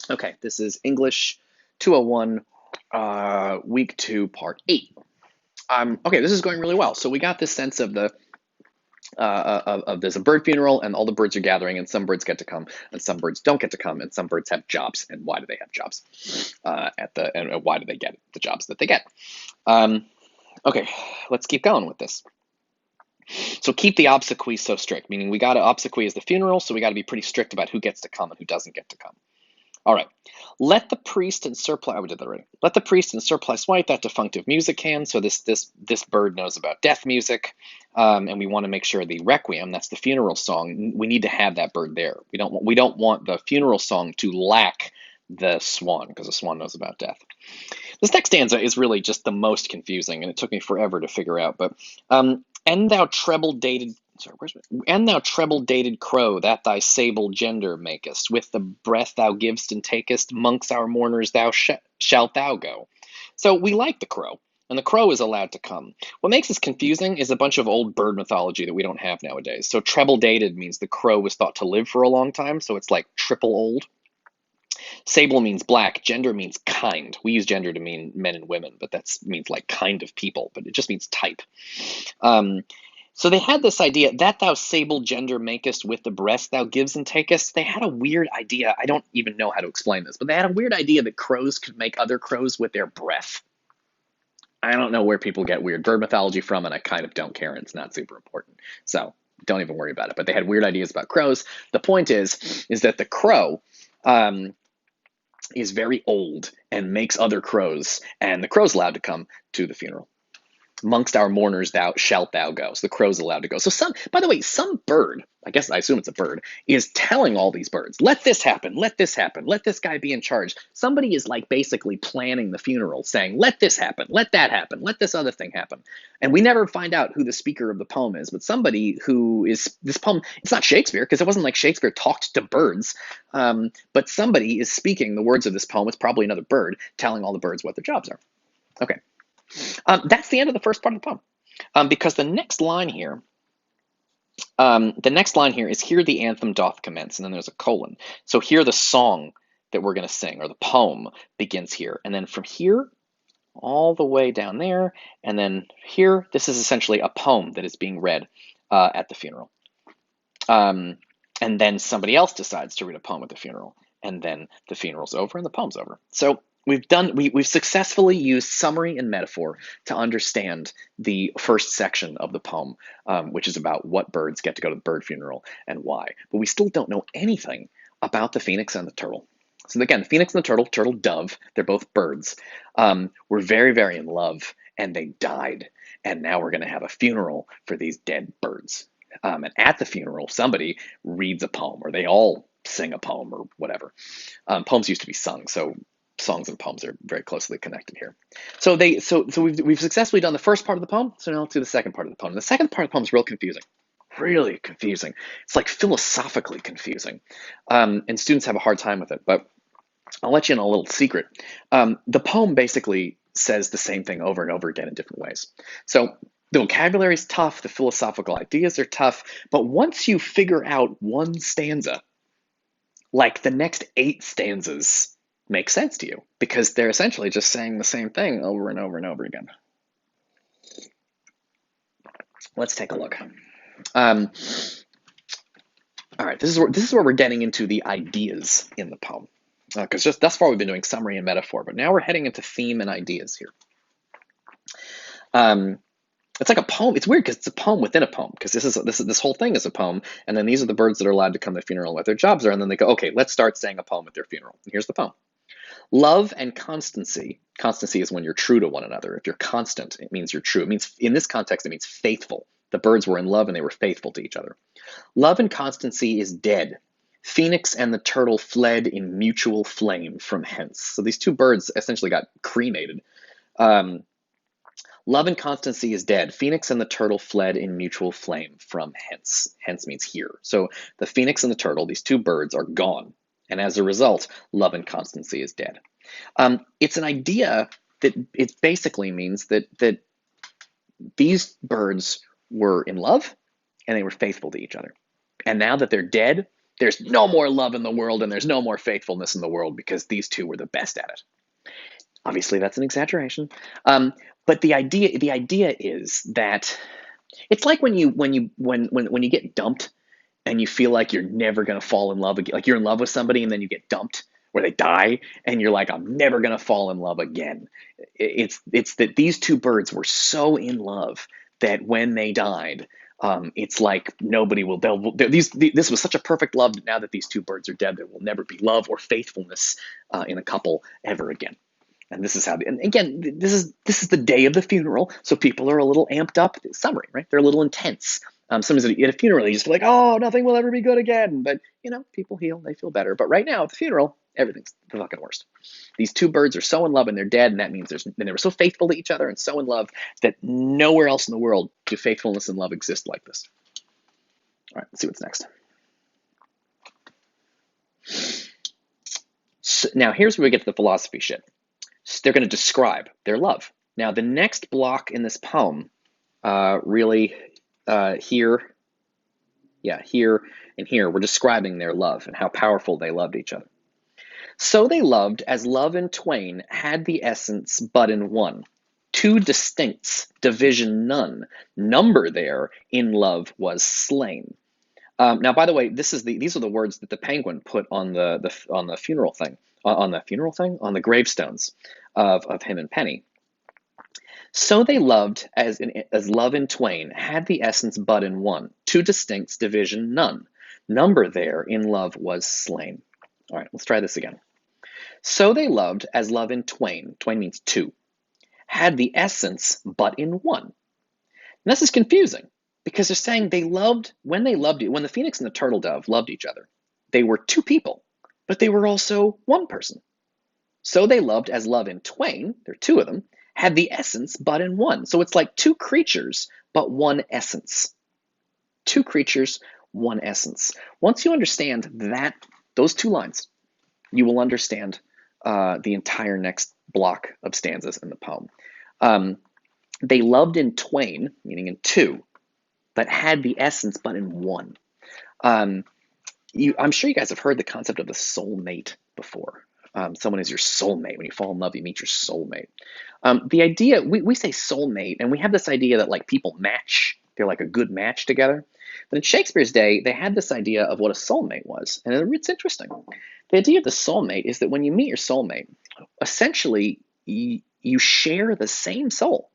Okay, this is English 201, week 2, part 8. Okay, this is going really well. So we got this sense of there's a bird funeral and all the birds are gathering, and some birds get to come and some birds don't get to come, and some birds have jobs, and why do they have jobs and why do they get the jobs that they get? Um, okay, let's keep going with this. So keep the obsequies so strict, meaning we got to obsequy is the funeral, so we got to be pretty strict about who gets to come and who doesn't get to come. All right. Let the priest and surplice. Oh, we did that already. Let the priest and surplice white that defunctive music can. So this bird knows about death music, and we want to make sure the requiem, that's the funeral song, we need to have that bird there. We don't want the funeral song to lack the swan, because the swan knows about death. This next stanza is really just the most confusing, and it took me forever to figure out. But and thou treble dated. Sorry, and thou treble dated crow, that thy sable gender makest, with the breath thou givest and takest, monks our mourners shalt thou go. So we like the crow, and the crow is allowed to come. What makes this confusing is a bunch of old bird mythology that we don't have nowadays. So treble dated means the crow was thought to live for a long time, so it's like triple old. Sable means black. Gender means kind. We use gender to mean men and women, but that means like kind of people, but it just means type. Um, so they had this idea that thou sable gender makest with the breast thou gives and takest. They had a weird idea. I don't even know how to explain this, but they had a weird idea that crows could make other crows with their breath. I don't know where people get weird bird mythology from, and I kind of don't care, and it's not super important. So don't even worry about it. But they had weird ideas about crows. The point is that the crow is very old and makes other crows, and the crow's allowed to come to the funeral. Amongst our mourners thou shalt thou go. So the crow's allowed to go. So by the way, some bird, I assume it's a bird, is telling all these birds, let this happen, let this happen, let this guy be in charge. Somebody is like basically planning the funeral, saying, let this happen, let that happen, let this other thing happen. And we never find out who the speaker of the poem is, but somebody who is, this poem, it's not Shakespeare, because it wasn't like Shakespeare talked to birds, but somebody is speaking the words of this poem. It's probably another bird telling all the birds what their jobs are. Okay. That's the end of the first part of the poem, because the next line here is here the anthem doth commence, and then there's a colon. So here the song that we're going to sing, or the poem, begins here, and then from here all the way down there, and then here, this is essentially a poem that is being read at the funeral. And then somebody else decides to read a poem at the funeral, and then the funeral's over and the poem's over. So we've successfully used summary and metaphor to understand the first section of the poem, which is about what birds get to go to the bird funeral and why. But we still don't know anything about the phoenix and the turtle. So again, the phoenix and the turtle, dove, they're both birds, were very, very in love, and they died. And now we're going to have a funeral for these dead birds. And at the funeral, somebody reads a poem, or they all sing a poem, or whatever. Poems used to be sung, so songs and poems are very closely connected here. So we've successfully done the first part of the poem. So now let's do the second part of the poem. The second part of the poem is real confusing, really confusing. It's like philosophically confusing, and students have a hard time with it. But I'll let you in a little secret. The poem basically says the same thing over and over again in different ways. So the vocabulary is tough, the philosophical ideas are tough, but once you figure out one stanza, like the next 8 stanzas make sense to you, because they're essentially just saying the same thing over and over and over again. Let's take a look. All right, this is where we're getting into the ideas in the poem, because just thus far we've been doing summary and metaphor, but now we're heading into theme and ideas here. It's like a poem. It's weird because it's a poem within a poem, because this whole thing is a poem, and then these are the birds that are allowed to come to the funeral, what their jobs are, and then they go, okay, let's start saying a poem at their funeral. And here's the poem. Love and constancy. Constancy is when you're true to one another. If you're constant, it means you're true. It means, in this context, it means faithful. The birds were in love and they were faithful to each other. Love and constancy is dead. Phoenix and the turtle fled in mutual flame from hence. So these two birds essentially got cremated. Love and constancy is dead. Phoenix and the turtle fled in mutual flame from hence. Hence means here. So the phoenix and the turtle, these two birds, are gone. And as a result, love and constancy is dead. It's an idea that it basically means that these birds were in love and they were faithful to each other. And now that they're dead, there's no more love in the world and there's no more faithfulness in the world because these two were the best at it. Obviously, that's an exaggeration. But the idea is that it's like when you get dumped and you feel like you're never going to fall in love again. Like you're in love with somebody and then you get dumped or they die and you're like, I'm never going to fall in love again. It's that these two birds were so in love that when they died, it's like nobody will. This was such a perfect love that now that these two birds are dead, there will never be love or faithfulness in a couple ever again. And this is how. And again, this is the day of the funeral, so people are a little amped up. Summary, right? They're a little intense. Sometimes at a funeral, you just feel like, oh, nothing will ever be good again. But people heal, they feel better. But right now at the funeral, everything's the fucking worst. These two birds are so in love and they're dead, and that means they were so faithful to each other and so in love that nowhere else in the world do faithfulness and love exist like this. All right, let's see what's next. So now here's where we get to the philosophy shit. So they're going to describe their love. Now the next block in this poem, really here and here, we're describing their love and how powerful they loved each other. So they loved as love in twain had the essence but in one. Two distincts, division none. Number there in love was slain. Now, by the way, these are the words that the penguin put on the funeral thing, on the gravestones of him and Penny. So they loved as love in twain had the essence but in one. Two distincts, division none. Number there in love was slain. All right, let's try this again. So they loved as love in twain. Twain means two. Had the essence but in one. And this is confusing because they're saying when the phoenix and the turtle dove loved each other, they were two people, but they were also one person. So they loved as love in twain, there are two of them, had the essence but in one. So it's like two creatures, but one essence. Two creatures, one essence. Once you understand those two lines, you will understand the entire next block of stanzas in the poem. They loved in twain, meaning in two, but had the essence but in one. I'm sure you guys have heard the concept of the soulmate before. Someone is your soulmate. When you fall in love, you meet your soulmate. The idea, we say soulmate, and we have this idea that like people match. They're like a good match together. But in Shakespeare's day, they had this idea of what a soulmate was. And it's interesting. The idea of the soulmate is that when you meet your soulmate, essentially, you share the same soul.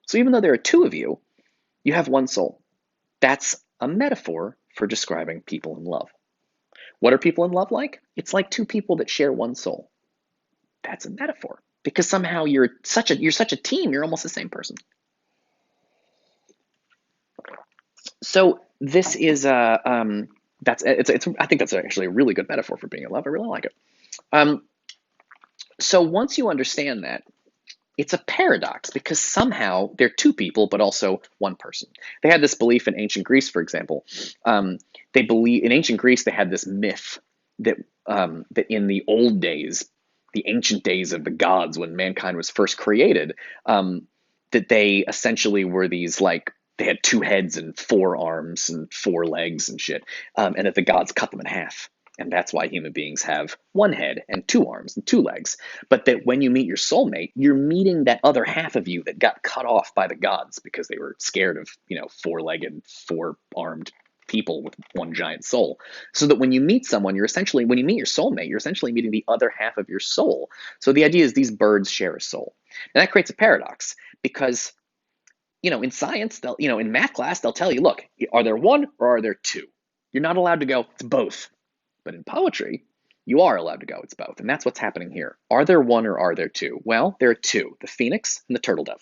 So even though there are two of you, you have one soul. That's a metaphor for describing people in love. What are people in love like? It's like two people that share one soul. That's a metaphor because somehow you're such a team. You're almost the same person. So this is I think that's actually a really good metaphor for being in love. I really like it. So once you understand that, it's a paradox because somehow they're two people, but also one person. They had this belief in ancient Greece, for example. In ancient Greece, they had this myth that in the old days, the ancient days of the gods, when mankind was first created, that they essentially were these they had two heads and four arms and four legs and shit, and that the gods cut them in half. And that's why human beings have one head and two arms and two legs. But that when you meet your soulmate, you're meeting that other half of you that got cut off by the gods because they were scared of, four-legged, four-armed people with one giant soul. So that when you meet someone, when you meet your soulmate, you're essentially meeting the other half of your soul. So the idea is these birds share a soul. And that creates a paradox because, in science, in math class, they'll tell you, look, are there one or are there two? You're not allowed to go, it's both. But in poetry, you are allowed to go, it's both. And that's what's happening here. Are there one or are there two? Well, there are two, the phoenix and the turtle dove.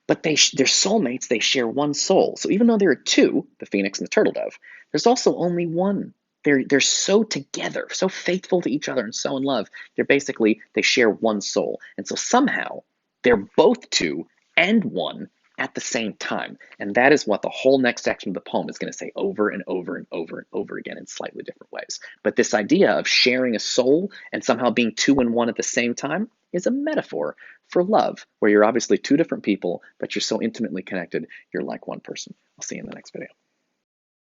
But they're soulmates, they share one soul. So even though there are two, the phoenix and the turtle dove, there's also only one. They're so together, so faithful to each other and so in love. They share one soul. And so somehow they're both two and one at the same time. And that is what the whole next section of the poem is going to say over and over and over and over again in slightly different ways. But this idea of sharing a soul and somehow being two and one at the same time is a metaphor for love, where you're obviously two different people, but you're so intimately connected, you're like one person. I'll see you in the next video.